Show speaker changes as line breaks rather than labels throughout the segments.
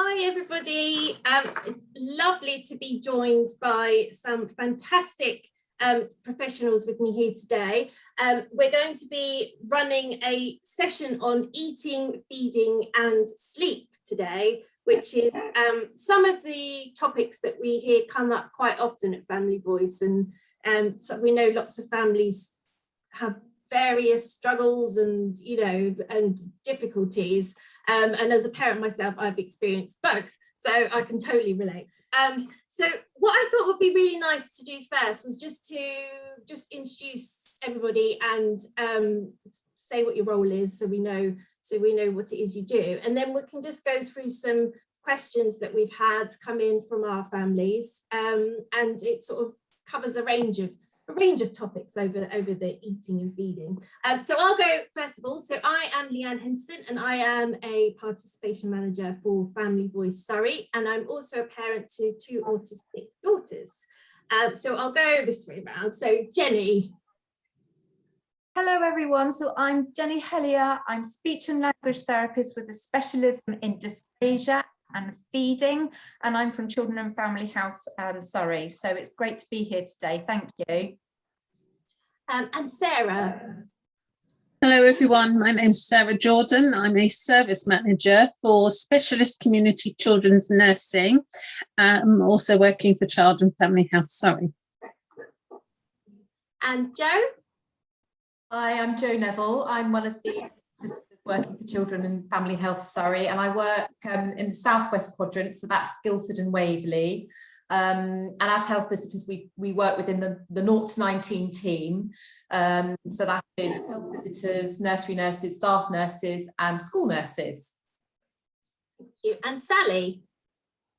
Hi everybody, it's lovely to be joined by some fantastic professionals with me here today. We're going to be running a session on eating, feeding and sleep today, which is some of the topics that we hear come up quite often at Family Voice, and so we know lots of families have various struggles and difficulties, and as a parent myself I've experienced both, so I can totally relate. So what I thought would be really nice to do first was just to introduce everybody and say what your role is, so we know what it is you do, and then we can just go through some questions that we've had come in from our families, and it sort of covers a range of topics over the eating and feeding. So I'll go first of all. So I am Leanne Henson, and I am a participation manager for Family Voice Surrey, and I'm also a parent to two autistic daughters. So I'll go this way around. So Jenny.
Hello everyone, so I'm Jenny Helyer. I'm speech and language therapist with a specialism in dysphagia and feeding, and I'm from Children and Family Health Surrey, so it's great to be here today. Thank you.
And Sarah.
Hello everyone, my name's Sarah Jordan. I'm a service manager for Specialist Community Children's Nursing. I'm also working for Child and Family Health Surrey.
And Jo?
Hi, I'm Jo Neville. I'm one of the working for Children and Family Health Surrey, and I work in the southwest quadrant, so that's Guildford and Waverley. And as health visitors, we work within the 0 to 19 team. So that is health visitors, nursery nurses, staff nurses, and school nurses.
Thank you. And Sally.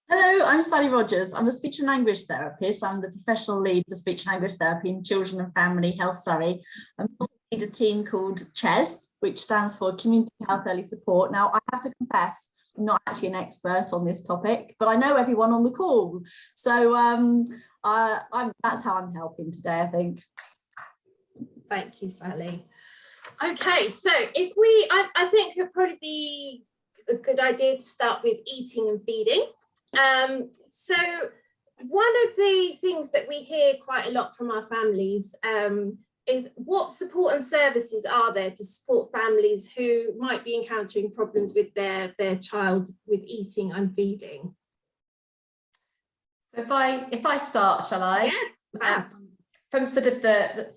Hello, I'm Sally Rogers. I'm a speech and language therapist. I'm the professional lead for speech and language therapy in Children and Family Health Surrey. I'm also lead a team called CHES, which stands for Community Health Early Support. Now, I have to confess, I'm not actually an expert on this topic, but I know everyone on the call. So that's how I'm helping today, I think.
Thank you, Sally. Okay, so I think it would probably be a good idea to start with eating and feeding. So one of the things that we hear quite a lot from our families is what support and services are there to support families who might be encountering problems with their child with eating and feeding?
So if I start, shall I?
Yeah.
From sort of the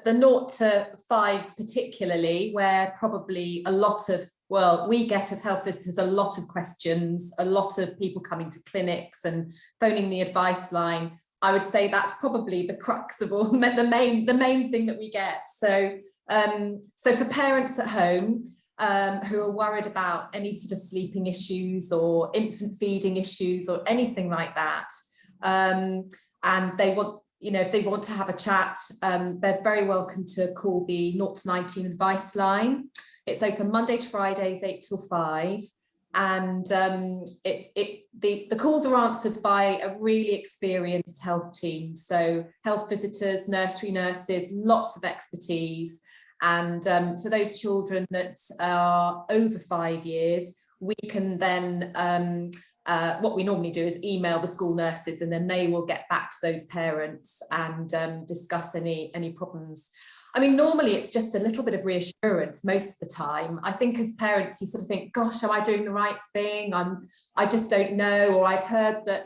0 to 5s particularly, where probably a lot of, well, we get as health visitors a lot of questions, a lot of people coming to clinics and phoning the advice line. I would say that's probably the crux of all, the main thing that we get. So so for parents at home who are worried about any sort of sleeping issues or infant feeding issues or anything like that, and they want, if they want to have a chat, they're very welcome to call the 0 to 19 advice line. It's open Monday to Fridays, 8 till 5. And the calls are answered by a really experienced health team. So health visitors, nursery nurses, lots of expertise. And for those children that are over 5 years, we can then, what we normally do is email the school nurses, and then they will get back to those parents and discuss any problems. I mean, normally it's just a little bit of reassurance most of the time. I think as parents, you sort of think, gosh, am I doing the right thing? I just don't know. Or I've heard that,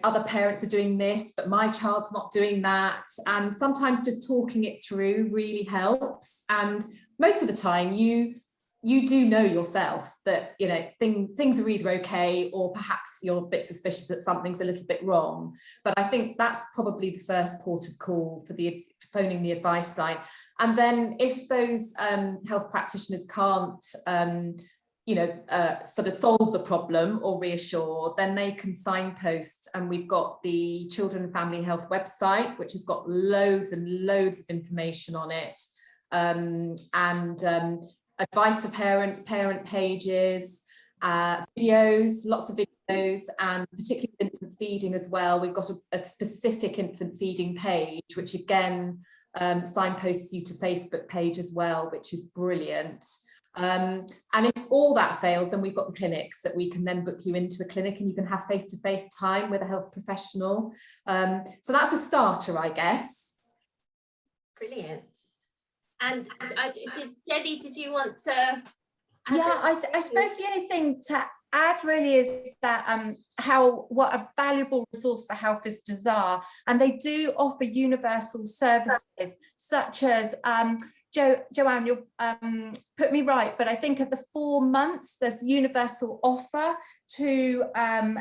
other parents are doing this, but my child's not doing that. And sometimes just talking it through really helps. And most of the time you do know yourself that, things are either okay, or perhaps you're a bit suspicious that something's a little bit wrong. But I think that's probably the first port of call for phoning the advice line. And then if those health practitioners can't, sort of solve the problem or reassure, then they can signpost. And we've got the Children and Family Health website, which has got loads and loads of information on it. Advice for parents, parent pages, videos, lots of videos, and particularly infant feeding as well. We've got a specific infant feeding page, which again signposts you to Facebook page as well, which is brilliant. And if all that fails, then we've got the clinics that we can then book you into a clinic and you can have face-to-face time with a health professional. So that's a starter, I guess.
Brilliant. And Jenny, did you want to?
Yeah, I suppose the only thing to add really is that what a valuable resource the health visitors are, and they do offer universal services such as Joanne, you'll put me right, but I think at the 4 months there's universal offer to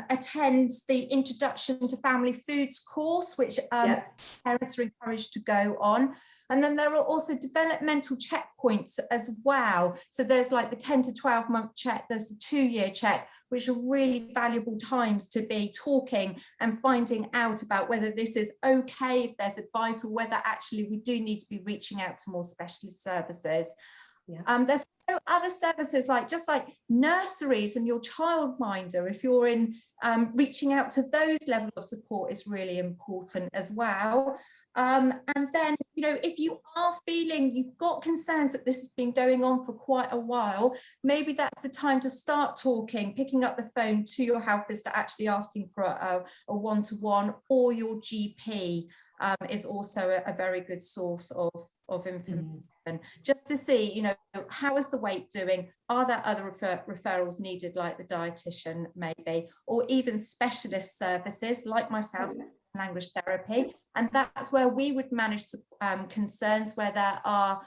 attend the Introduction to Family Foods course, which parents are encouraged to go on. And then there are also developmental checkpoints as well. So there's like the 10 to 12 month check, there's the 2-year check, which are really valuable times to be talking and finding out about whether this is okay, if there's advice, or whether actually we do need to be reaching out to more specialist services. There's other services like nurseries and your childminder. If you're in reaching out to those levels of support is really important as well. And then, if you are feeling you've got concerns that this has been going on for quite a while, maybe that's the time to start talking, picking up the phone to your health visitor, actually asking for a one-to-one, or your GP is also a very good source of information. Just to see, how is the weight doing? Are there other referrals needed, like the dietitian maybe, or even specialist services like myself, language therapy? And that's where we would manage concerns where there are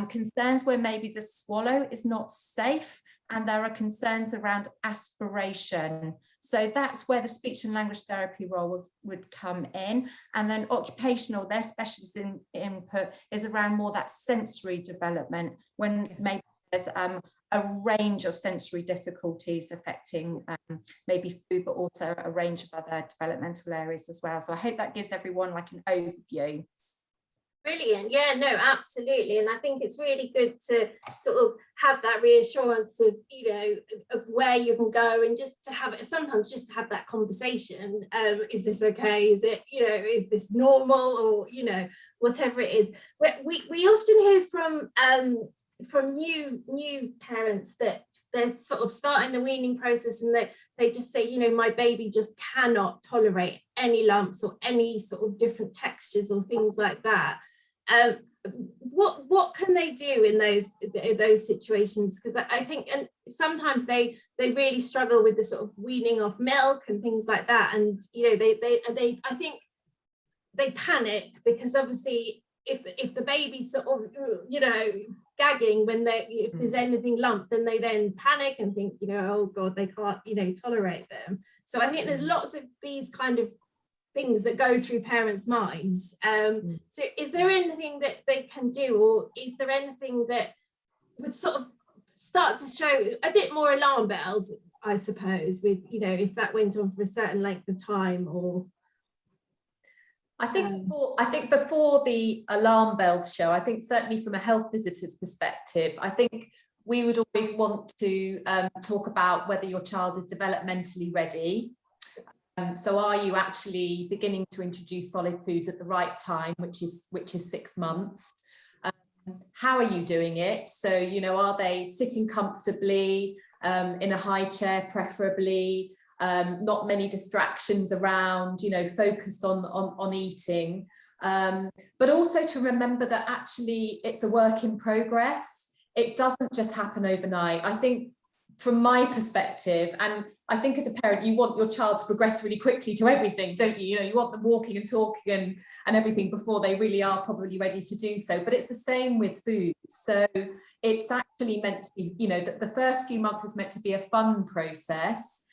concerns where maybe the swallow is not safe, and there are concerns around aspiration. So that's where the speech and language therapy role would come in. And then occupational, their specialist input is around more that sensory development, when maybe there's a range of sensory difficulties affecting maybe food, but also a range of other developmental areas as well. So I hope that gives everyone like an overview.
Brilliant. Yeah, no, absolutely. And I think it's really good to sort of have that reassurance of, of where you can go, and just to have it, sometimes just to have that conversation. Is this okay? Is it, is this normal, or, whatever it is. We often hear from new parents that they're sort of starting the weaning process, and they just say, my baby just cannot tolerate any lumps or any sort of different textures or things like that. What can they do in those situations? Because I think, and sometimes they really struggle with the sort of weaning off milk and things like that, and I think they panic, because obviously if the baby's sort of gagging if there's anything lumps, then they then panic and think, oh god, they can't tolerate them. So I think there's lots of these kind of things that go through parents' minds. So is there anything that they can do, or is there anything that would sort of start to show a bit more alarm bells, I suppose, with if that went on for a certain length of time? Or
I think before the alarm bells show, I think certainly from a health visitor's perspective, I think we would always want to talk about whether your child is developmentally ready. So are you actually beginning to introduce solid foods at the right time, which is 6 months? How are you doing it? So, are they sitting comfortably in a high chair, preferably? Not many distractions around, focused on eating, but also to remember that actually it's a work in progress. It doesn't just happen overnight. I think from my perspective, and I think as a parent, you want your child to progress really quickly to everything, don't you? You want them walking and talking and everything before they really are probably ready to do so. But it's the same with food. So it's actually meant to be, that the first few months is meant to be a fun process.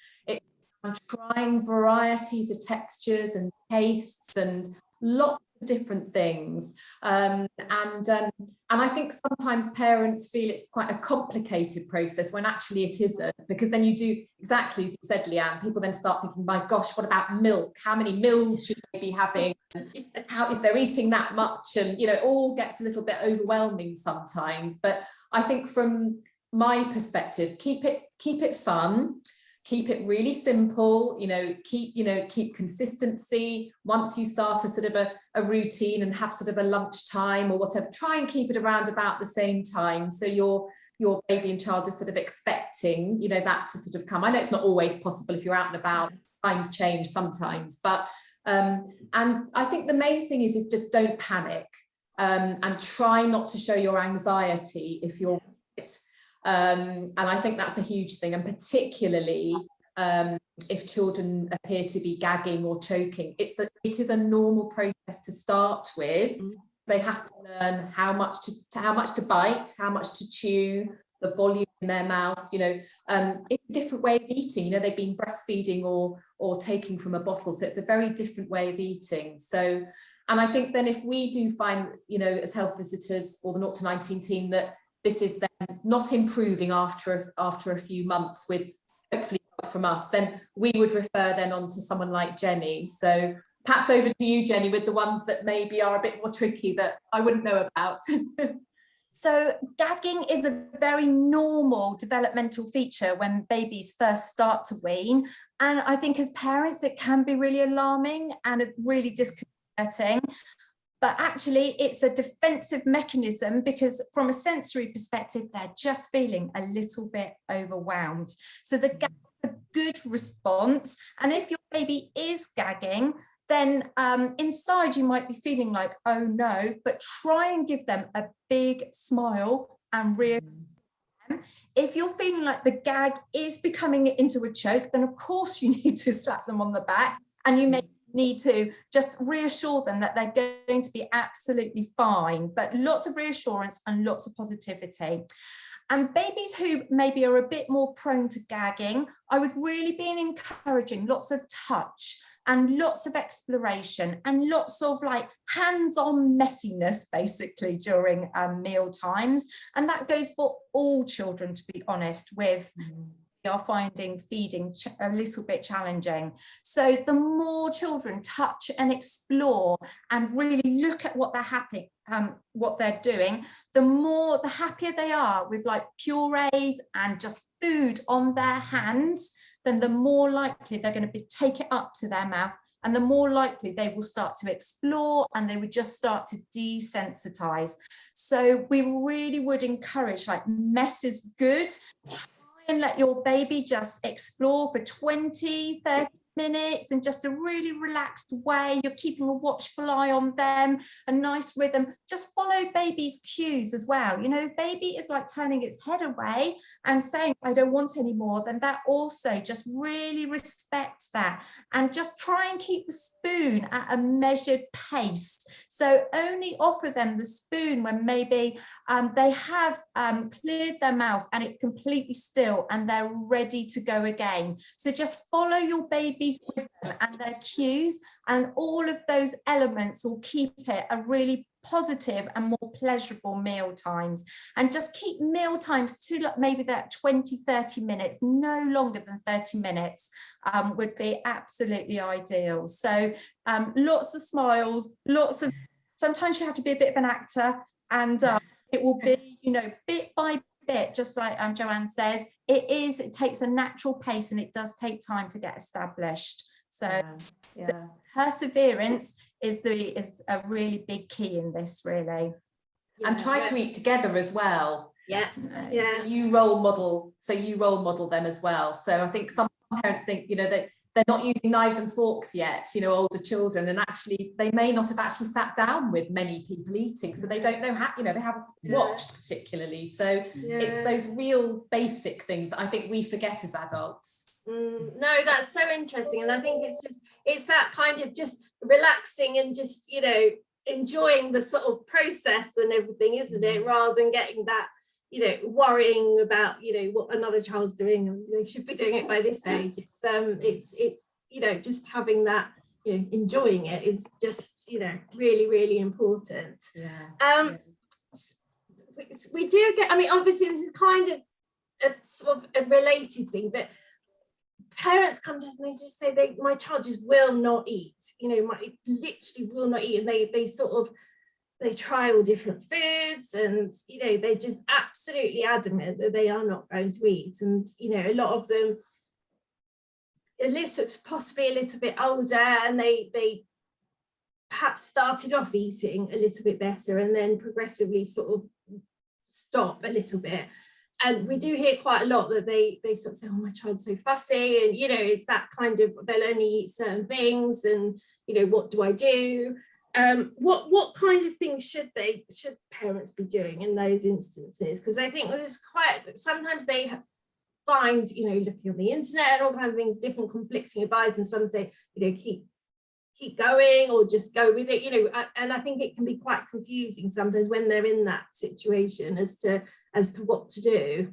Trying varieties of textures and tastes and lots of different things, and I think sometimes parents feel it's quite a complicated process when actually it isn't, because then you do exactly as you said, Leanne, people then start thinking, my gosh, what about milk? How many mils should they be having? How, if they're eating that much? And it all gets a little bit overwhelming sometimes. But I think from my perspective, keep it fun. Keep it really simple, keep consistency. Once you start a sort of a routine and have sort of a lunch time or whatever, try and keep it around about the same time. So you're your baby and child is sort of expecting, you know, that to sort of come. I know it's not always possible if you're out and about, times change sometimes, but and I think the main thing is just don't panic, and try not to show your anxiety if you're and I think that's a huge thing, and particularly if children appear to be gagging or choking, it is a normal process to start with. They have to learn how much to bite, how much to chew, the volume in their mouth. You know, it's a different way of eating. You know, they've been breastfeeding or taking from a bottle, so it's a very different way of eating. So, and I think then if we do find, you know, as health visitors or the 0 to 19 team, that this is then not improving after a few months, with hopefully help from us, then we would refer then on to someone like Jenny. So perhaps over to you, Jenny, with the ones that maybe are a bit more tricky that I wouldn't know about.
So gagging is a very normal developmental feature when babies first start to wean. And I think as parents, it can be really alarming and really disconcerting. But actually, it's a defensive mechanism, because from a sensory perspective, they're just feeling a little bit overwhelmed. So the gag is a good response. And if your baby is gagging, then inside you might be feeling like, oh no, but try and give them a big smile and reassure them. If you're feeling like the gag is becoming into a choke, then of course you need to slap them on the back, and you may need to just reassure them that they're going to be absolutely fine, but lots of reassurance and lots of positivity. And babies who maybe are a bit more prone to gagging, I would really be encouraging lots of touch and lots of exploration and lots of like hands-on messiness basically during meal times. And that goes for all children, to be honest, with are finding feeding a little bit challenging. So the more children touch and explore and really look at what they're happy, what they're doing, the happier they are with like purees and just food on their hands, then the more likely they're going to take it up to their mouth, and the more likely they will start to explore, and they would just start to desensitize. So we really would encourage, like, mess is good. And let your baby just explore for 20, 30 minutes in just a really relaxed way. You're keeping a watchful eye on them, a nice rhythm. Just follow baby's cues as well. You know, if baby is like turning its head away and saying, I don't want any more, then that also just really respect that, and just try and keep the spoon at a measured pace. So only offer them the spoon when maybe they have cleared their mouth and it's completely still and they're ready to go again. So just follow your baby's rhythm and their cues, and all of those elements will keep it a really positive and more pleasurable meal times. And just keep meal times to maybe that 20-30 minutes, no longer than 30 minutes would be absolutely ideal. So lots of smiles, lots of, sometimes you have to be a bit of an actor, and it will be, you know, bit by bit, just like Joanne says, it takes a natural pace, and it does take time to get established. So perseverance is a really big key in this, really.
And try to eat together as well.
Yeah.
You role model them as well. So I think some parents think, you know, that they're not using knives and forks yet, you know, older children, and actually they may not have actually sat down with many people eating, so they don't know how, you know, they haven't watched particularly. So it's those real basic things I think we forget as adults.
No, that's so interesting, and I think it's that kind of just relaxing and just, you know, enjoying the sort of process and everything, isn't it, rather than getting that, you know, worrying about, you know, what another child's doing and they should be doing it by this age. It's you know, just having that, you know, enjoying it is just, you know, really, really important. We do get, I mean, obviously this is kind of a sort of a related thing, but parents come to us and they just say, my child just will not eat, you know, literally will not eat, and they try all different foods, and, you know, they're just absolutely adamant that they are not going to eat. And, you know, a lot of them possibly a little bit older, and they perhaps started off eating a little bit better and then progressively sort of stop a little bit. And we do hear quite a lot that they sort of say, oh, my child's so fussy, and, you know, it's that kind of, they'll only eat certain things, and, you know, what do I do? What kind of things should parents be doing in those instances? Because I think there's sometimes they find, you know, looking on the internet and all kinds of things, different conflicting advice, and some say, you know, keep going, or just go with it, you know, and I think it can be quite confusing sometimes when they're in that situation as to what to do.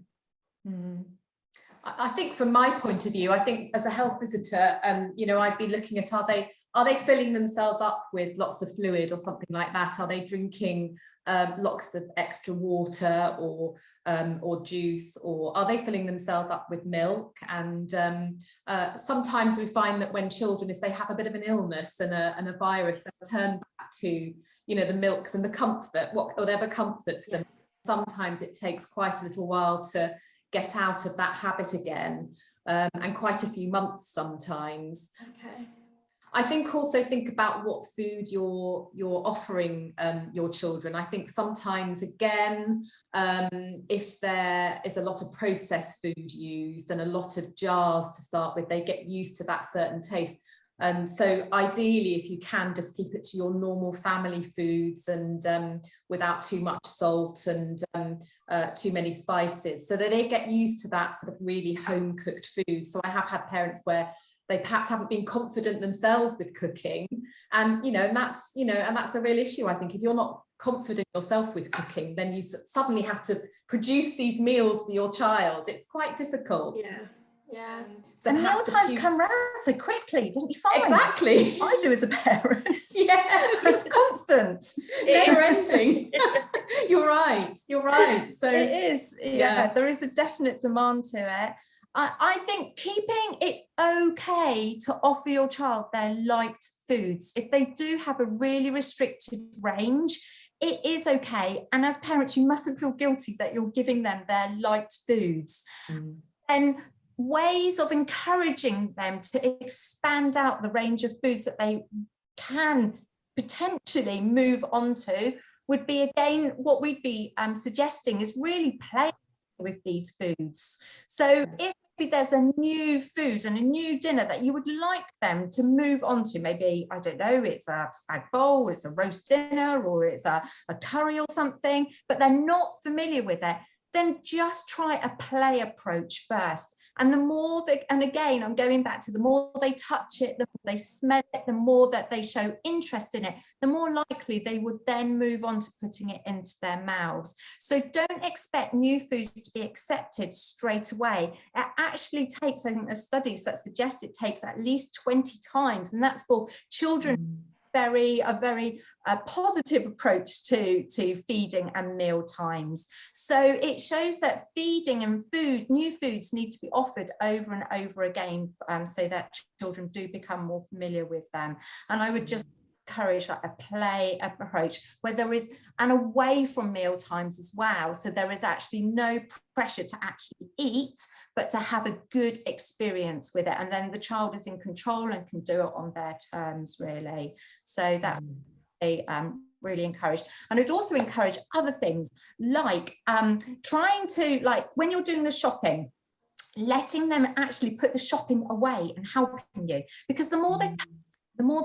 I think from my point of view, I think as a health visitor, you know, I'd be looking at, are they filling themselves up with lots of fluid or something like that? Are they drinking lots of extra water or juice, or are they filling themselves up with milk? And sometimes we find that when children, if they have a bit of an illness and a virus, they'll turn back to, you know, the milks and the comfort, whatever comforts them. Sometimes it takes quite a little while to get out of that habit again, and quite a few months sometimes.
Okay.
I think also think about what food you're offering your children. I think sometimes, again, if there is a lot of processed food used and a lot of jars to start with, they get used to that certain taste. And so ideally, if you can, just keep it to your normal family foods, and without too much salt and too many spices, so that they get used to that sort of really home cooked food. So I have had parents where they perhaps haven't been confident themselves with cooking, and and that's a real issue. I think if you're not confident yourself with cooking, then you suddenly have to produce these meals for your child. It's quite difficult.
Yeah.
So and meal times come round so quickly, don't you find?
Exactly.
I do as a parent.
Yes.
It's constant.
Never ending. You're right. So
it is. Yeah, there is a definite demand to it. I think it's okay to offer your child their liked foods. If they do have a really restricted range, it is okay. And as parents, you mustn't feel guilty that you're giving them their liked foods. And ways of encouraging them to expand out the range of foods that they can potentially move on to would be, again, what we'd be suggesting is really playing with these foods. So if there's a new food and a new dinner that you would like them to move on to, maybe, I don't know, it's a spag bowl, it's a roast dinner, or it's a curry or something, but they're not familiar with it, then just try a play approach first. And the more and again, I'm going back to the more they touch it, the more they smell it, the more that they show interest in it, the more likely they would then move on to putting it into their mouths. So don't expect new foods to be accepted straight away. It actually takes, I think there's studies that suggest it takes at least 20 times, and that's for children. A very positive approach to feeding and meal times. So it shows that feeding and new foods need to be offered over and over again, so that children do become more familiar with them. And I would just encourage like a play approach where there is, and away from meal times as well, so there is actually no pressure to actually eat, but to have a good experience with it, and then the child is in control and can do it on their terms, really. So that really encouraged. And I'd also encourage other things like trying to, like when you're doing the shopping, letting them actually put the shopping away and helping you, because the more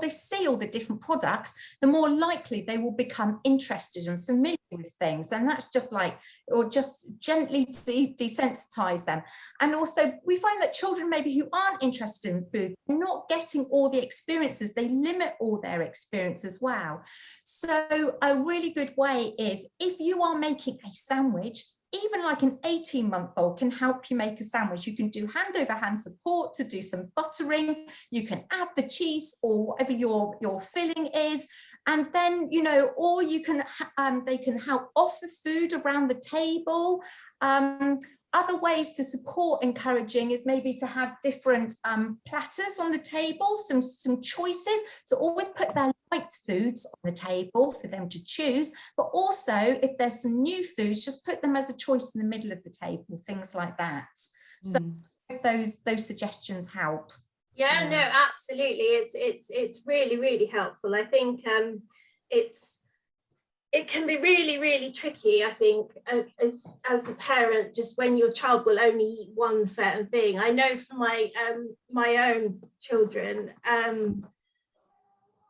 they see all the different products, the more likely they will become interested and familiar with things. And that's just like, or just gently desensitize them. And also we find that children maybe who aren't interested in food, are not getting all the experiences, they limit all their experience as well. So a really good way is, if you are making a sandwich, even like an 18-month-old can help you make a sandwich. You can do hand over hand support to do some buttering. You can add the cheese or whatever your filling is. And then, or you can, they can help offer food around the table. Other ways to support encouraging is maybe to have different platters on the table, some choices. So always put their liked foods on the table for them to choose, but also if there's some new foods, just put them as a choice in the middle of the table, things like that. So those suggestions help.
Yeah, no, absolutely. It's really, really helpful. I think it's it can be really, really tricky, I think, as a parent, just when your child will only eat one certain thing. I know for my own children,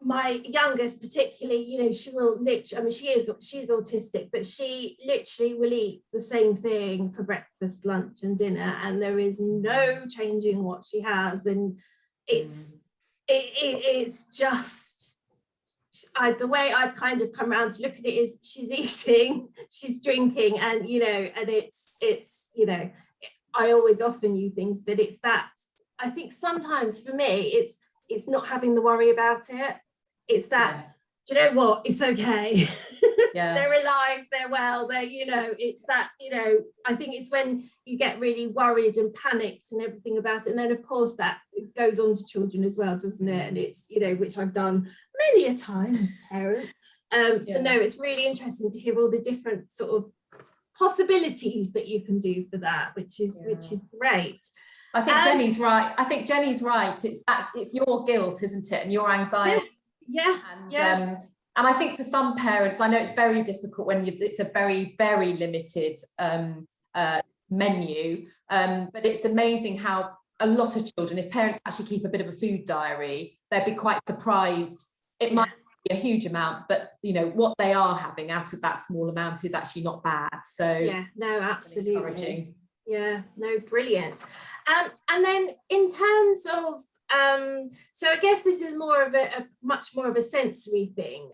my youngest particularly, you know, she will literally, I mean, she's autistic, but she literally will eat the same thing for breakfast, lunch and dinner, and there is no changing what she has. And it's just, the way I've kind of come around to look at it is she's eating, she's drinking, and, you know, and it's, you know, I always offer new things, but it's that, I think sometimes for me, it's not having the worry about it. It's that, do you know what, it's okay.
Yeah.
They're alive, they're well, they're, you know, it's that, you know, I think it's when you get really worried and panicked and everything about it. And then of course that goes on to children as well, doesn't it? And it's, you know, which I've done many a time as parents. So no, it's really interesting to hear all the different sort of possibilities that you can do for that, which is great.
I think Jenny's right. I think Jenny's right. It's your guilt, isn't it? And your anxiety. And I think for some parents, I know it's very difficult when it's a very, very limited menu, but it's amazing how a lot of children, if parents actually keep a bit of a food diary, they'd be quite surprised. It might be a huge amount, but you know what they are having out of that small amount is actually not bad. So
yeah, no, absolutely.
Encouraging.
Yeah, no, brilliant. And then in terms of so I guess this is more of a much more of a sensory thing.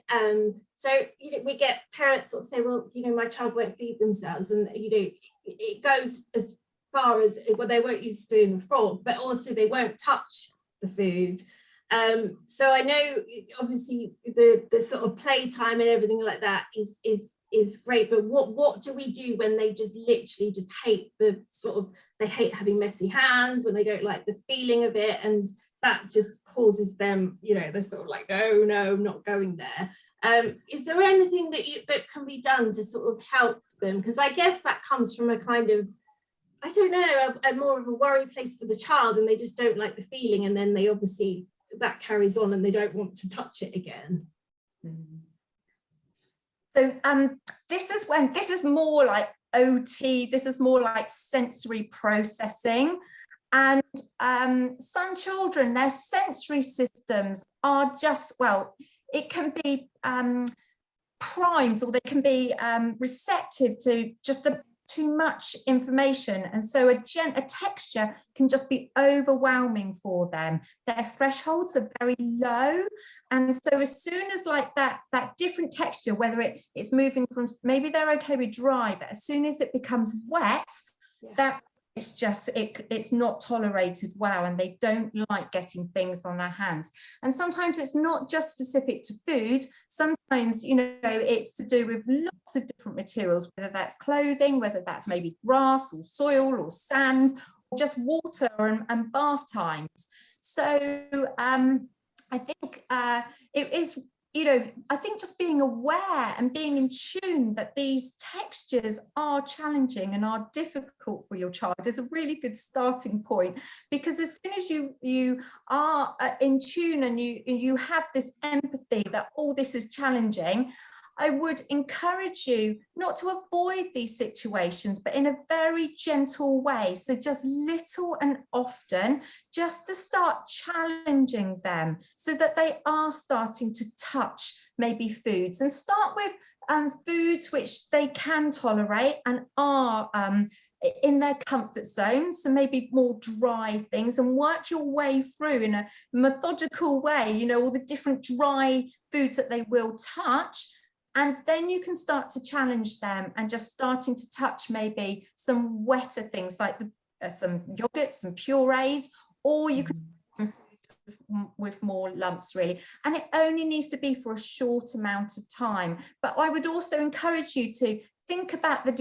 So you know, we get parents sort of say, well, you know, my child won't feed themselves, and you know, it goes as far as, well, they won't use spoon and fork, but also they won't touch the food. So I know obviously the sort of playtime and everything like that is great, but what do we do when they just literally just hate the sort of, they hate having messy hands and they don't like the feeling of it, and that just causes them, you know, they're sort of like, no, not going there. Is there anything that can be done to sort of help them? Because I guess that comes from a kind of, I don't know, a more of a worry place for the child, and they just don't like the feeling, and then they obviously, that carries on and they don't want to touch it again.
So this is more like OT, this is more like sensory processing. And some children, their sensory systems are just, well, it can be primed, or they can be receptive to just too much information, and so a texture can just be overwhelming for them. Their thresholds are very low, and so as soon as like that different texture, whether it's moving from, maybe they're okay with dry, but as soon as it becomes wet, that it's just it's not tolerated well, and they don't like getting things on their hands. And sometimes it's not just specific to food. Sometimes, you know, it's to do with lots of different materials, whether that's clothing, whether that's maybe grass or soil or sand, or just water and bath times. So I think it is, you know, I think just being aware and being in tune that these textures are challenging and are difficult for your child is a really good starting point, because as soon as you are in tune and you have this empathy that all this is challenging, I would encourage you not to avoid these situations, but in a very gentle way. So just little and often, just to start challenging them so that they are starting to touch maybe foods, and start with foods which they can tolerate and are in their comfort zone. So maybe more dry things, and work your way through in a methodical way, you know, all the different dry foods that they will touch. And then you can start to challenge them and just starting to touch maybe some wetter things like some yogurt, some purees, or you can with more lumps really. And it only needs to be for a short amount of time. But I would also encourage you to think about the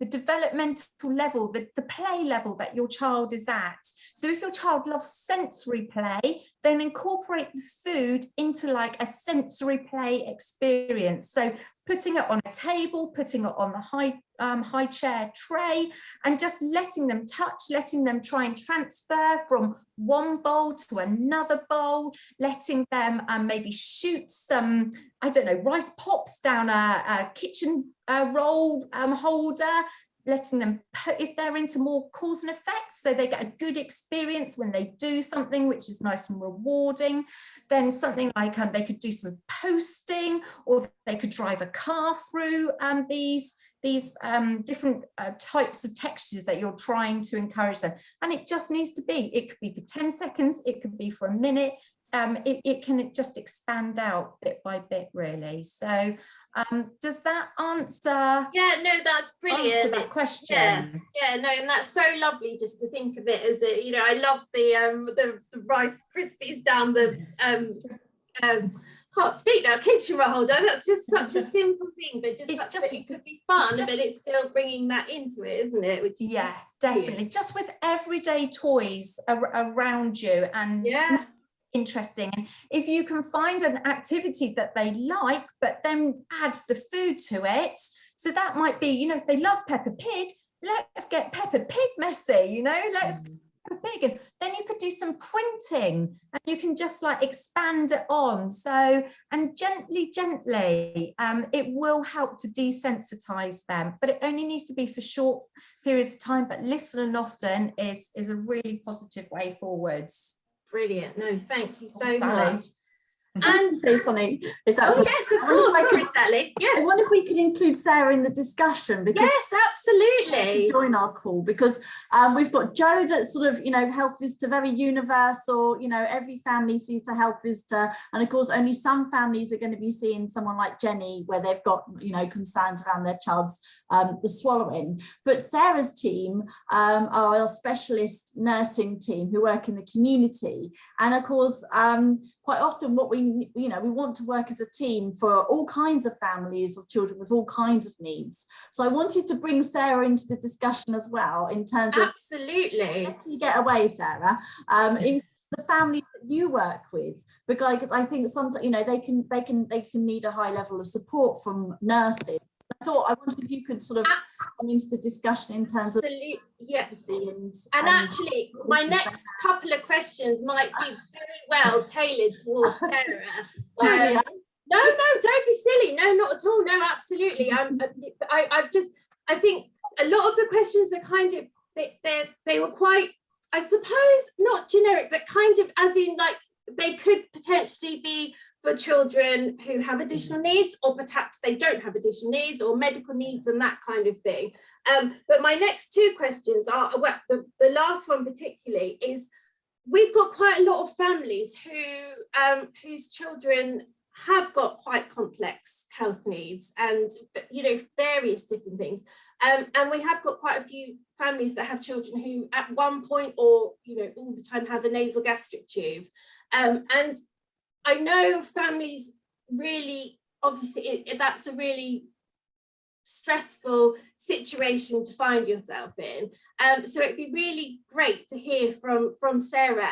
developmental level, the play level that your child is at. So if your child loves sensory play, then incorporate the food into like a sensory play experience. So putting it on a table, putting it on the high chair tray, and just letting them touch, letting them try and transfer from one bowl to another bowl, letting them maybe shoot some, I don't know, rice pops down a kitchen roll holder, letting them put, if they're into more cause and effects, so they get a good experience when they do something which is nice and rewarding. Then something like they could do some posting, or they could drive a car through these different types of textures that you're trying to encourage them. And it just needs to be, it could be for 10 seconds, it could be for a minute. It can just expand out bit by bit, really. So does that answer?
Yeah, no, that's brilliant.
Answer that question.
Yeah, no, and that's so lovely just to think of it as a, you know, I love the Rice Krispies down the can't speak now, kitchen roll holder. That's just such a simple thing, but just it could be fun, but it's still bringing that into it, isn't it? Which
yeah, definitely. Just with everyday toys around you, and interesting. And if you can find an activity that they like, but then add the food to it, so that might be, you know, if they love Peppa Pig, let's get Peppa Pig messy, you know, let's get Peppa Pig. And then you could do some printing, and you can just like expand it on. So, and gently it will help to desensitize them, but it only needs to be for short periods of time. But listen often is a really positive way forwards.
Brilliant. No, thank you so much.
And to say something, if that's
yes, of course. Sorry, Sally. Yes.
I wonder if we could include Sarah in the discussion, because
yes, absolutely,
to join our call, because we've got Jo, that's sort of, you know, health visitor, very universal, you know, every family sees a health visitor, and of course only some families are going to be seeing someone like Jenny where they've got, you know, concerns around their child's the swallowing. But Sarah's team are a specialist nursing team who work in the community, and of course quite often what we want to work as a team for all kinds of families of children with all kinds of needs. So I wanted to bring Sarah into the discussion as well, in terms of
absolutely,
how do you get away, Sarah, in the families that you work with, because I think sometimes, you know, they can need a high level of support from nurses. I wondered if you could sort of come into the discussion in terms
absolutely,
of
and actually my next couple of questions might be very well tailored towards Sarah. No, don't be silly. No, not at all. No, absolutely. I think a lot of the questions are kind of, they were quite, I suppose, not generic, but kind of as in like they could potentially be for children who have additional needs, or perhaps they don't have additional needs or medical needs and that kind of thing. But my next two questions are, well, the last one particularly is, we've got quite a lot of families who whose children have got quite complex health needs and, you know, various different things. And we have got quite a few families that have children who at one point or, you know, all the time have a nasal gastric tube. And I know families really, obviously, that's a really stressful situation to find yourself in. So it'd be really great to hear from Sarah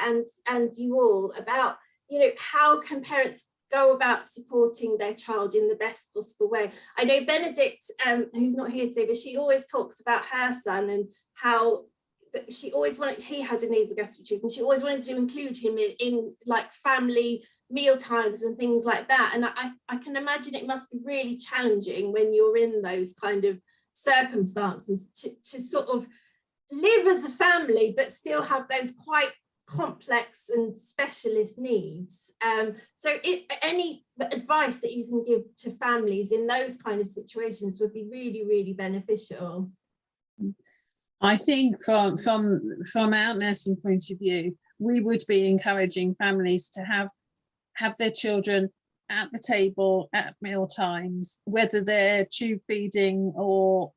and you all about, you know, how can parents go about supporting their child in the best possible way. I know Benedict, who's not here today, but she always talks about her son and how she always wanted, he had a nasal gastric tube, and she always wanted to include him in like family meal times and things like that. And I can imagine it must be really challenging when you're in those kind of circumstances to sort of live as a family but still have those quite complex and specialist needs. So any advice that you can give to families in those kind of situations would be really, really beneficial.
I think from our nursing point of view, we would be encouraging families to have their children at the table at meal times, whether they're tube feeding or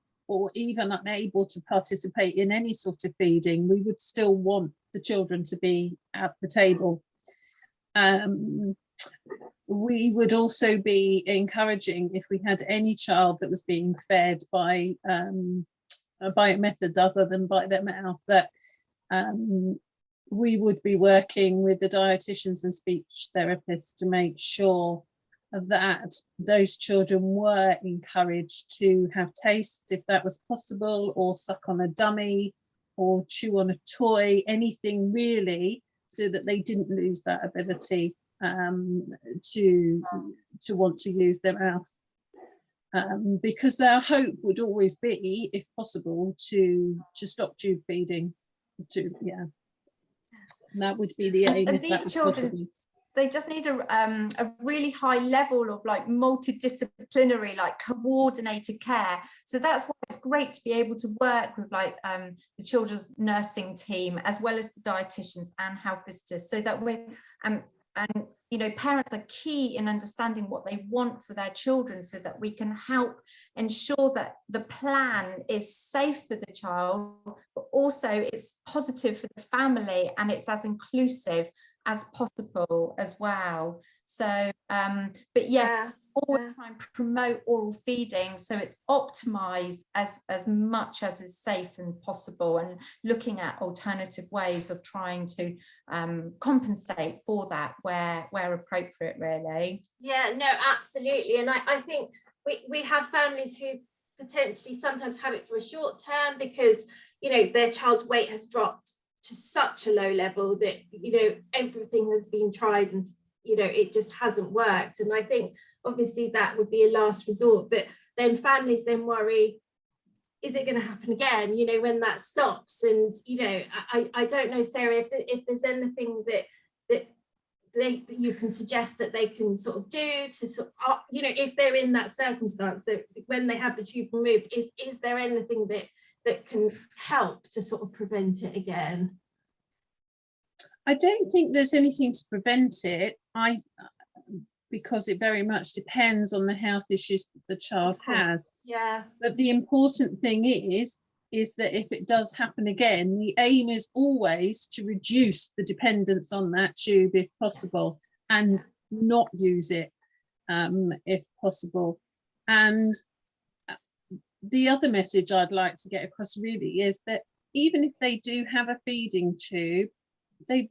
even unable to participate in any sort of feeding. We would still want the children to be at the table. We would also be encouraging, if we had any child that was being fed by methods other than by their mouth, that we would be working with the dietitians and speech therapists to make sure that those children were encouraged to have tastes if that was possible, or suck on a dummy, or chew on a toy, anything really, so that they didn't lose that ability to want to use their mouth. Because our hope would always be, if possible, to stop tube feeding. That would be the aim.
And
if
these
that was
children,
possible.
they just need a really high level of like multidisciplinary, like coordinated care. So that's why it's great to be able to work with like the children's nursing team, as well as the dietitians and health visitors, so that we're and you know, parents are key in understanding what they want for their children, so that we can help ensure that the plan is safe for the child, but also it's positive for the family and it's as inclusive as possible as well. So but yeah, always try and promote oral feeding, so it's optimized as much as is safe and possible, and looking at alternative ways of trying to compensate for that where appropriate, really.
Yeah, no, absolutely. And I think we have families who potentially sometimes have it for a short term because, you know, their child's weight has dropped to such a low level that, you know, everything has been tried and, you know, it just hasn't worked. And I think obviously that would be a last resort, but then families then worry, is it going to happen again, you know, when that stops? And, you know, I don't know, Sarah, if there's anything that you can suggest that they can sort of do to sort of, you know, if they're in that circumstance, that when they have the tube removed, is there anything that can help to sort of prevent it again?
I don't think there's anything to prevent it. Because it very much depends on the health issues that the child has.
Yeah.
But the important thing is that if it does happen again, the aim is always to reduce the dependence on that tube if possible, and not use it if possible. And the other message I'd like to get across really is that even if they do have a feeding tube, they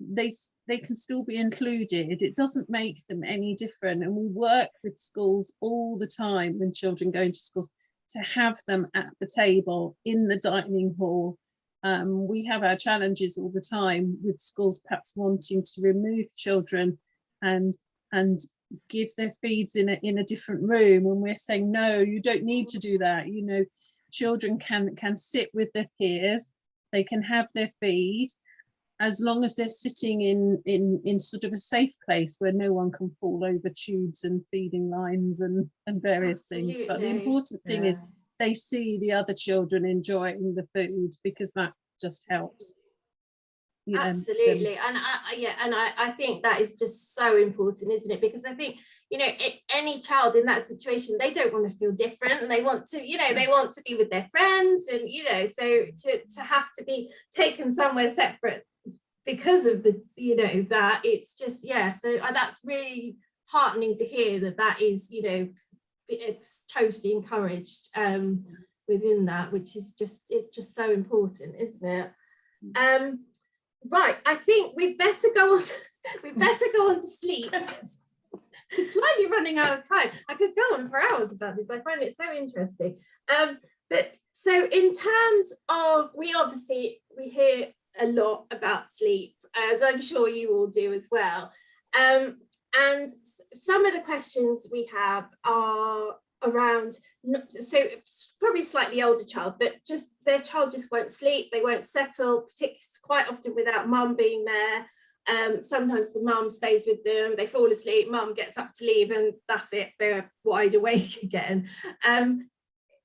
can still be included. It doesn't make them any different, and we work with schools all the time when children go into schools to have them at the table in the dining hall. We have our challenges all the time with schools perhaps wanting to remove children and give their feeds in a different room, and we're saying no, you don't need to do that. You know, children can sit with their peers, they can have their feed, as long as they're sitting in sort of a safe place where no one can fall over tubes and feeding lines and various things. But the important thing is they see the other children enjoying the food, because that just helps.
Absolutely. And I think that is just so important, isn't it? Because I think, you know, any child in that situation, they don't want to feel different, and they want to, you know, they want to be with their friends, and, you know, so to have to be taken somewhere separate because of the, you know, that it's just, yeah, so that's really heartening to hear that is, you know, it's totally encouraged within that, which is just, it's just so important, isn't it? Right, I think we better go on to sleep. It's slightly running out of time. I could go on for hours about this. I find it so interesting. But so in terms of, we hear a lot about sleep, as I'm sure you all do as well. And some of the questions we have are around, so it's probably slightly older child, but just their child just won't sleep, they won't settle, particularly quite often without mum being there. Sometimes the mum stays with them, they fall asleep, mum gets up to leave, and that's it, they're wide awake again.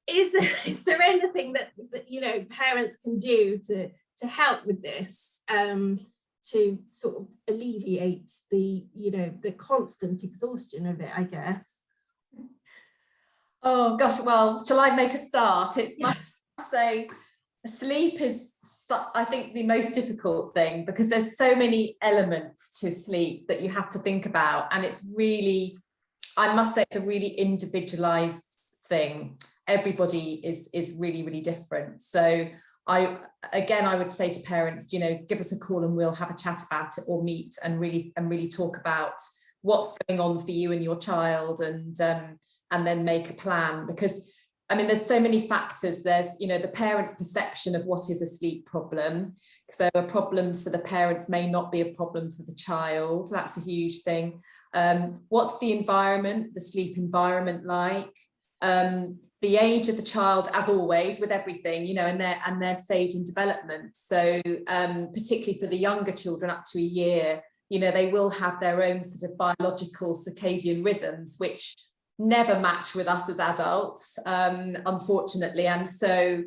Is there anything that you know, parents can do to help with this, to sort of alleviate the, you know, the constant exhaustion of it, I guess?
Oh gosh, well, shall I make a start? It's yes. Must say, sleep is, I think, the most difficult thing, because there's so many elements to sleep that you have to think about, and it's really, I must say, it's a really individualized thing. Everybody is really, really different. So I would say to parents, you know, give us a call and we'll have a chat about it, or meet and really talk about what's going on for you and your child, and then make a plan. Because I mean, there's so many factors. There's, you know, the parent's perception of what is a sleep problem. So a problem for the parents may not be a problem for the child. That's a huge thing. What's the environment, the sleep environment like? The age of the child, as always, with everything, you know, and their stage in development. So particularly for the younger children up to a year, you know, they will have their own sort of biological circadian rhythms, which never match with us as adults, unfortunately. And so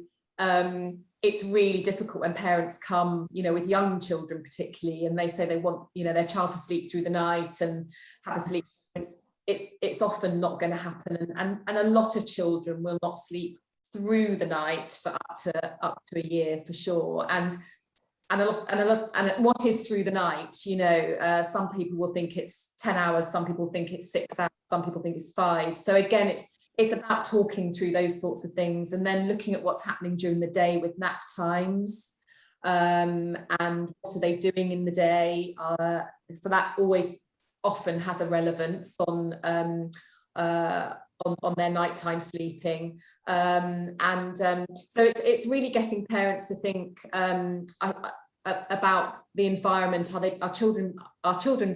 it's really difficult when parents come, you know, with young children particularly, and they say they want, you know, their child to sleep through the night and have a sleep. It's often not going to happen, and a lot of children will not sleep through the night for up to a year for sure. And what is through the night, you know, some people will think it's 10 hours, some people think it's 6 hours, some people think it's 5. So again, it's about talking through those sorts of things, and then looking at what's happening during the day with nap times, and what are they doing in the day. So that always often has a relevance on their nighttime sleeping, so it's really getting parents to think about the environment. Are children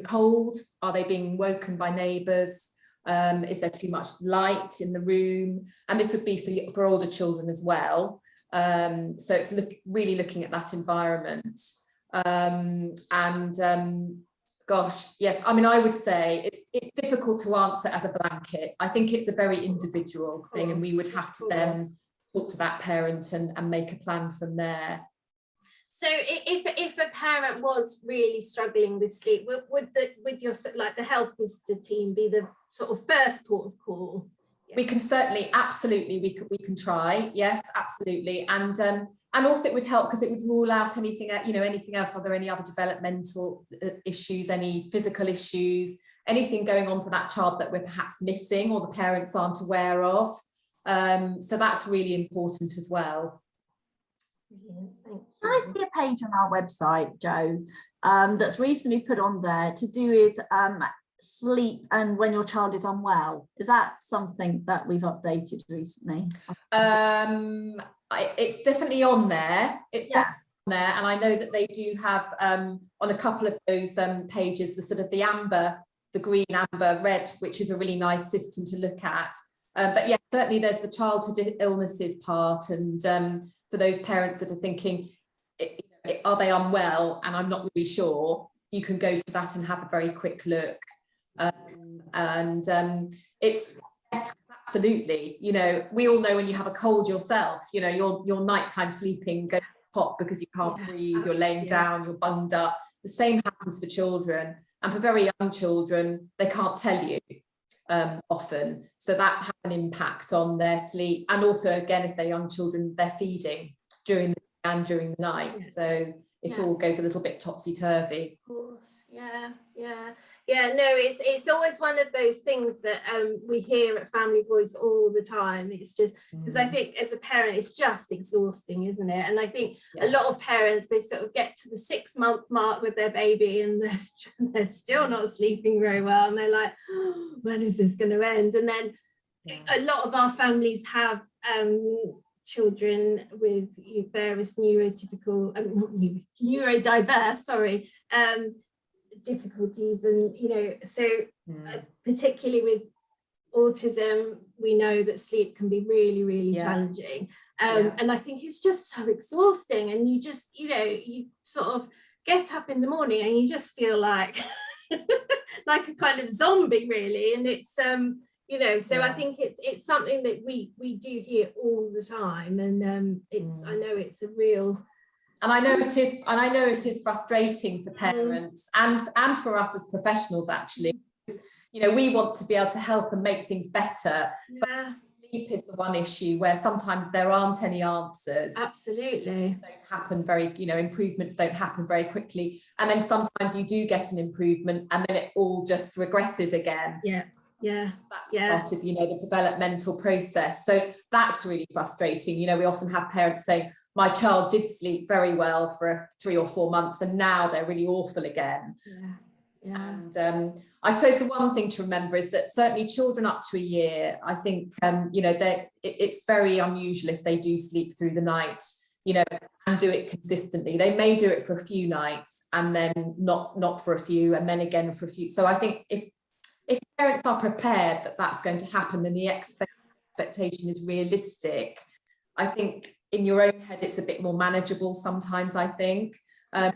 cold? Are they being woken by neighbours? Is there too much light in the room? And this would be for older children as well. So it's really looking at that environment. Gosh, yes, I mean, I would say it's difficult to answer as a blanket. I think it's a very individual thing, and we would have to then talk to that parent and make a plan from there.
So if a parent was really struggling with sleep, would the health visitor team be the sort of first port of call? Yeah.
We can certainly, absolutely, we can try, yes, absolutely, and also it would help because it would rule out anything else. Are there any other developmental issues, any physical issues, anything going on for that child that we're perhaps missing or the parents aren't aware of? So that's really important as well.
Brilliant, thank you.
Can I see a page on our website, Jo, that's recently put on there to do with sleep and when your child is unwell? Is that something that we've updated recently?
It's definitely on there. It's definitely on there, and I know that they do have on a couple of those pages the sort of the green, amber, red, which is a really nice system to look at. But yeah, certainly there's the childhood illnesses part, and for those parents that are thinking, are they unwell and I'm not really sure, you can go to that and have a very quick look. It's absolutely, you know, we all know when you have a cold yourself, you know, your nighttime sleeping goes hot because you can't breathe, you're laying down, you're bunged up. The same happens for children, and for very young children, they can't tell you often, so that has an impact on their sleep. And also, again, if they're young children, they're feeding during the night, so it all goes a little bit topsy-turvy.
Of course, no, it's always one of those things that we hear at Family Voice all the time. It's just because I think as a parent it's just exhausting, isn't it? And I think a lot of parents, they sort of get to the 6-month mark with their baby and they're still not sleeping very well, and they're like, oh, when is this going to end? And then a lot of our families have children with various neurodiverse difficulties, and you know, so particularly with autism, we know that sleep can be really challenging, and I think it's just so exhausting, and you just, you know, you sort of get up in the morning and you just feel like like a kind of zombie really, and it's you know, so I think it's something that we do hear all the time, and I know it's a real.
And I know it is frustrating for parents and for us as professionals, actually. You know, we want to be able to help and make things better. But sleep is the one issue where sometimes there aren't any answers.
Absolutely.
Don't happen improvements don't happen very quickly. And then sometimes you do get an improvement and then it all just regresses again. That's part of, you know, the developmental process. So that's really frustrating. You know, we often have parents saying, my child did sleep very well for 3 or 4 months and now they're really awful again. And I suppose the one thing to remember is that certainly children up to a year, I think, you know, it's very unusual if they do sleep through the night, you know, and do it consistently. They may do it for a few nights and then not for a few, and then again for a few. So I think if parents are prepared that that's going to happen, then the expectation is realistic. I think in your own head, it's a bit more manageable sometimes, I think. And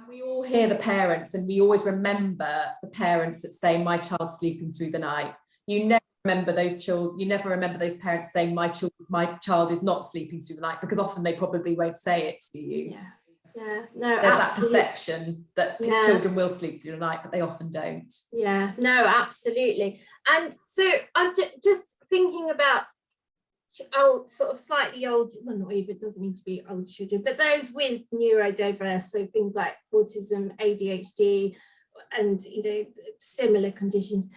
we all hear the parents, and we always remember the parents that say, my child's sleeping through the night. You never remember those children, you never remember those parents saying, my child is not sleeping through the night, because often they probably won't say it to you.
No,
there's
absolutely.
that perception that children will sleep through the night, but they often don't.
No, absolutely. And so I'm just thinking about old, sort of slightly old, well, not even, it doesn't need to be old children, but those with neurodiverse, so things like autism, ADHD, and, you know, similar conditions.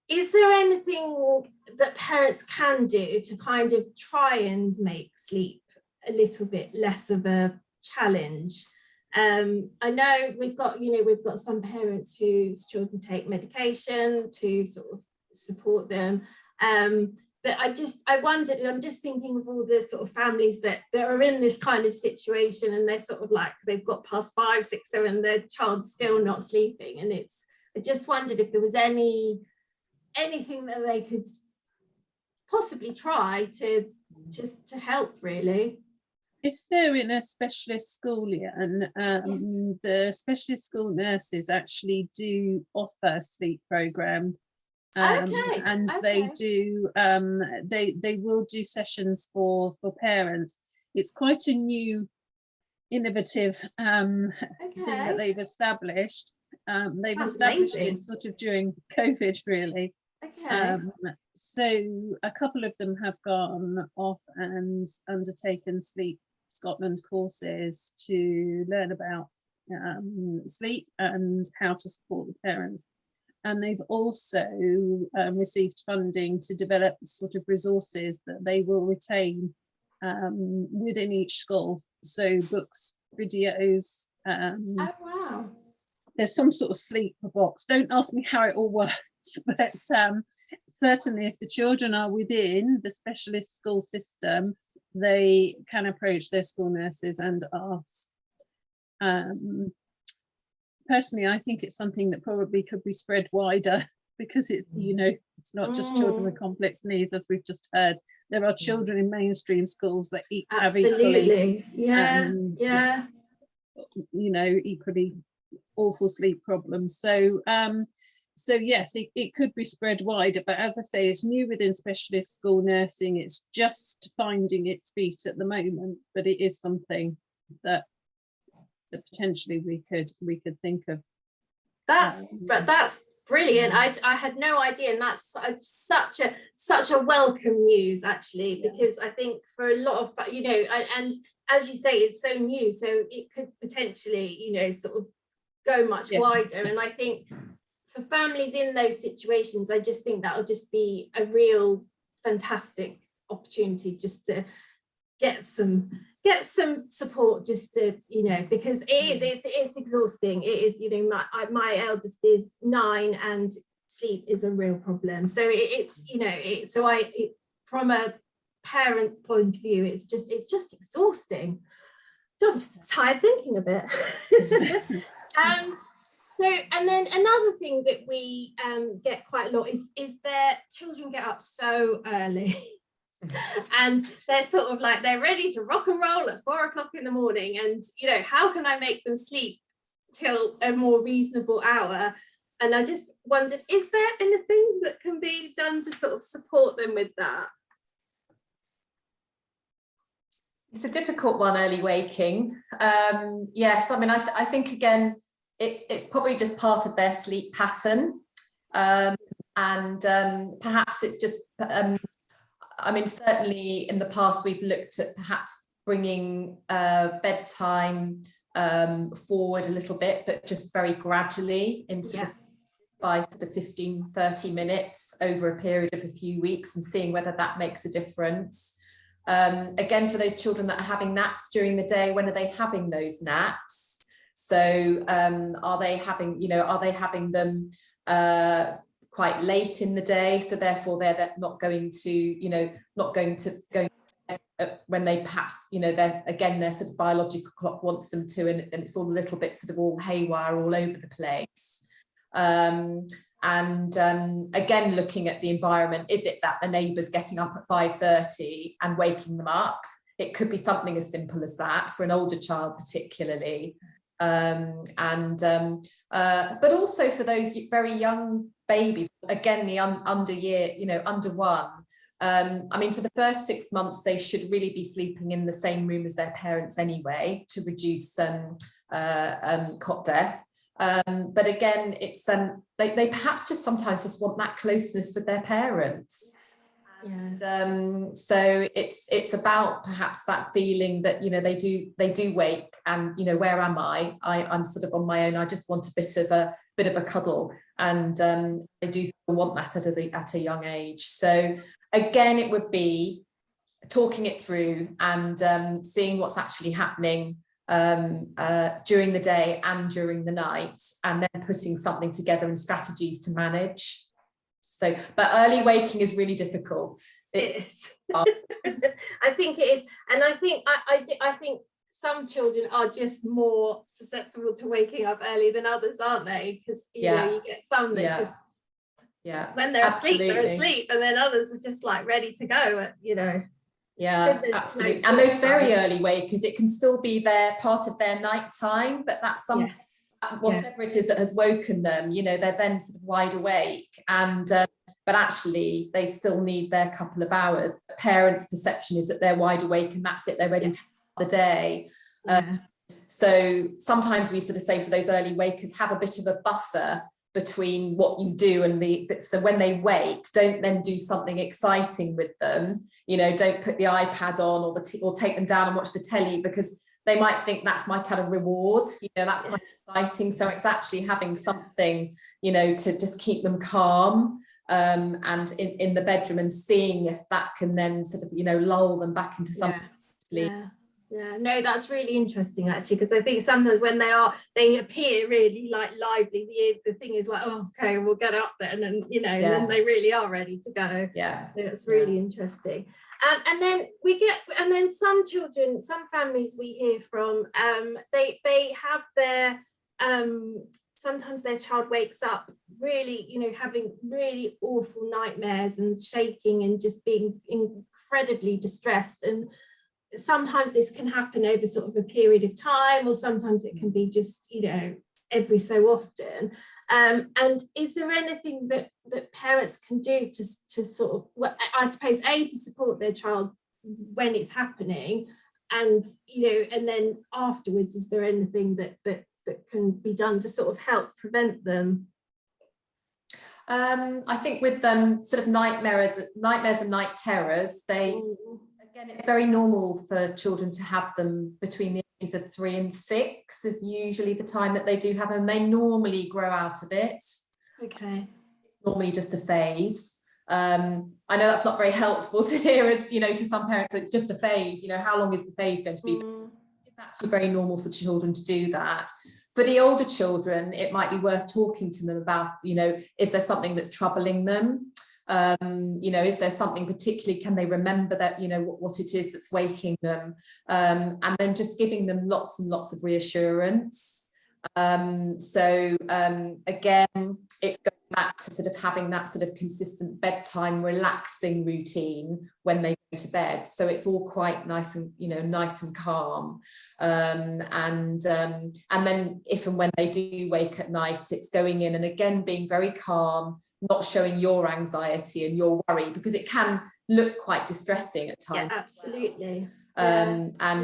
Is there anything that parents can do to kind of try and make sleep a little bit less of a challenge? I know we've got some parents whose children take medication to sort of support them. But I wondered, and I'm just thinking of all the sort of families that are in this kind of situation, and they're sort of like, they've got past 5, 6, 7, their child's still not sleeping. And I just wondered if there was anything that they could possibly try to help, really.
If they're in a specialist school, the specialist school nurses actually do offer sleep programs. And they do they will do sessions for parents. It's quite a new, innovative thing that they've established. They've established it sort of during COVID, really. So a couple of them have gone off and undertaken Sleep Scotland courses to learn about sleep and how to support the parents. And they've also received funding to develop sort of resources that they will retain within each school. So books, videos. There's some sort of sleep box. Don't ask me how it all works, but certainly if the children are within the specialist school system, they can approach their school nurses and ask. Personally, I think it's something that probably could be spread wider, because it's not just children with complex needs, as we've just heard. There are children in mainstream schools that have equally, equally awful sleep problems. So yes, it could be spread wider, but as I say, it's new within specialist school nursing. It's just finding its feet at the moment, but it is something that potentially we could think of.
That's brilliant. I had no idea, and that's such a welcome news, actually, because I think for a lot of, and as you say, it's so new, so it could potentially, sort of go much wider. And I think for families in those situations, I just think that'll just be a real fantastic opportunity just to get some support, just to, because it's exhausting. It is, my eldest is 9 and sleep is a real problem. So from a parent point of view, it's just exhausting. I'm just tired thinking of it. So, and then another thing that we get quite a lot is that children get up so early. And they're sort of like, they're ready to rock and roll at 4 o'clock in the morning, and how can I make them sleep till a more reasonable hour? And I just wondered, is there anything that can be done to sort of support them with that?
It's a difficult one, early waking. Yes, I mean, I think again, it's probably just part of their sleep pattern, and perhaps it's just I mean, certainly in the past, we've looked at perhaps bringing bedtime forward a little bit, but just very gradually in sort of by sort of 15-30 minutes over a period of a few weeks, and seeing whether that makes a difference. Again, for those children that are having naps during the day, when are they having those naps? So are they having them quite late in the day, so therefore they're not going to go when they perhaps, their sort of biological clock wants them to, and it's all a little bit sort of all haywire all over the place. Again, looking at the environment, is it that the neighbour's getting up at 5:30 and waking them up? It could be something as simple as that for an older child particularly. But also for those very young babies, again, the under one. I mean, for the first 6 months, they should really be sleeping in the same room as their parents anyway, to reduce cot death. But again, it's they perhaps just sometimes just want that closeness with their parents. And so it's about perhaps that feeling that they do wake, and where am I? I'm sort of on my own. I just want a bit of a cuddle, and they do still want that at a young age. So again, it would be talking it through and seeing what's actually happening during the day and during the night, and then putting something together and strategies to manage. So, but early waking is really difficult.
It is. I think it is, and I think some children are just more susceptible to waking up early than others, aren't they? Because you get some that just when they're asleep, and then others are just like ready to go.
Yeah, absolutely. And those very early wakers, it can still be part of their night time, but that's something. Yes. Whatever it is that has woken them, they're then sort of wide awake, and but actually they still need their couple of hours. Parents' perception is that they're wide awake and that's it, they're ready to start the day. So sometimes we sort of say for those early wakers, have a bit of a buffer between what you do and so when they wake, don't then do something exciting with them. Don't put the iPad on or take them down and watch the telly, because they might think that's my kind of reward, that's quite exciting. So it's actually having something, to just keep them calm and in the bedroom, and seeing if that can then sort of, lull them back into some sleep.
Yeah, no, that's really interesting actually, because I think sometimes when they appear really like lively, the thing is like, oh, okay, we'll get up then, and then they really are ready to go.
Yeah,
so it's really interesting. And then some children, some families we hear from, they have their sometimes their child wakes up really, having really awful nightmares and shaking and just being incredibly distressed, and sometimes this can happen over sort of a period of time, or sometimes it can be just every so often. And is there anything that parents can do to sort of, well, I suppose, to support their child when it's happening, and and then afterwards, is there anything that can be done to sort of help prevent them?
I think with sort of nightmares and night terrors, again, it's very normal for children to have them between the ages of 3 and 6 is usually the time that they do have them. They normally grow out of it. Okay. It's normally just a phase. I know that's not very helpful to hear, as to some parents, it's just a phase. How long is the phase going to be? It's actually very normal for children to do that. For the older children, it might be worth talking to them about, is there something that's troubling them? Is there something particularly, can they remember that, what it is that's waking them? And then just giving them lots and lots of reassurance. Again, it's going back to sort of having that sort of consistent bedtime relaxing routine when they go to bed. So it's all quite nice and, nice and calm. And then if and when they do wake at night, it's going in and again, being very calm, not showing your anxiety and your worry, because it can look quite distressing at times.
Yeah, absolutely.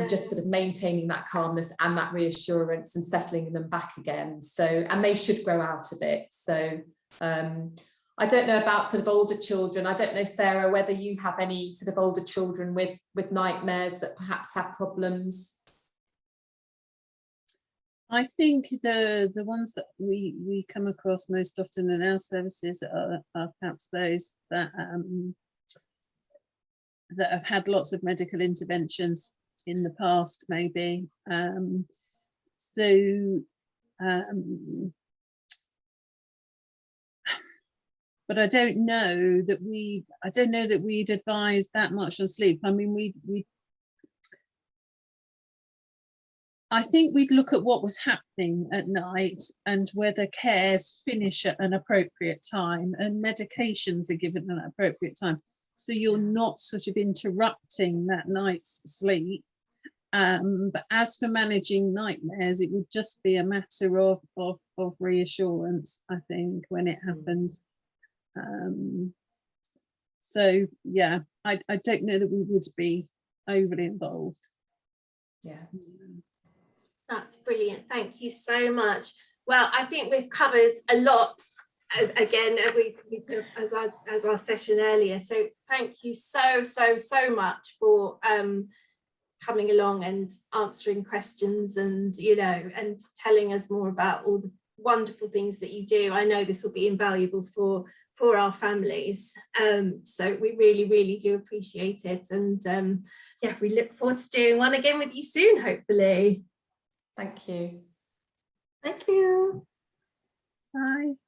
Just sort of maintaining that calmness and that reassurance and settling them back again. So, and they should grow out of it. So I don't know about sort of older children. I don't know, Sarah, whether you have any sort of older children with nightmares that perhaps have problems.
I think the ones that we come across most often in our services are perhaps those that have had lots of medical interventions in the past, maybe. So But I don't know that we'd advise that much on sleep. I mean, I think we'd look at what was happening at night and whether cares finish at an appropriate time and medications are given at an appropriate time. So you're not sort of interrupting that night's sleep. But as for managing nightmares, it would just be a matter of reassurance, I think, when it happens. So yeah, I don't know that we would be overly involved.
Yeah.
That's brilliant. Thank you so much. Well, I think we've covered a lot again, as our session earlier. So thank you so much for coming along and answering questions and, and telling us more about all the wonderful things that you do. I know this will be invaluable for our families. So we really do appreciate it. And yeah, we look forward to doing one again with you soon, hopefully.
Thank you.
Thank you.
Bye.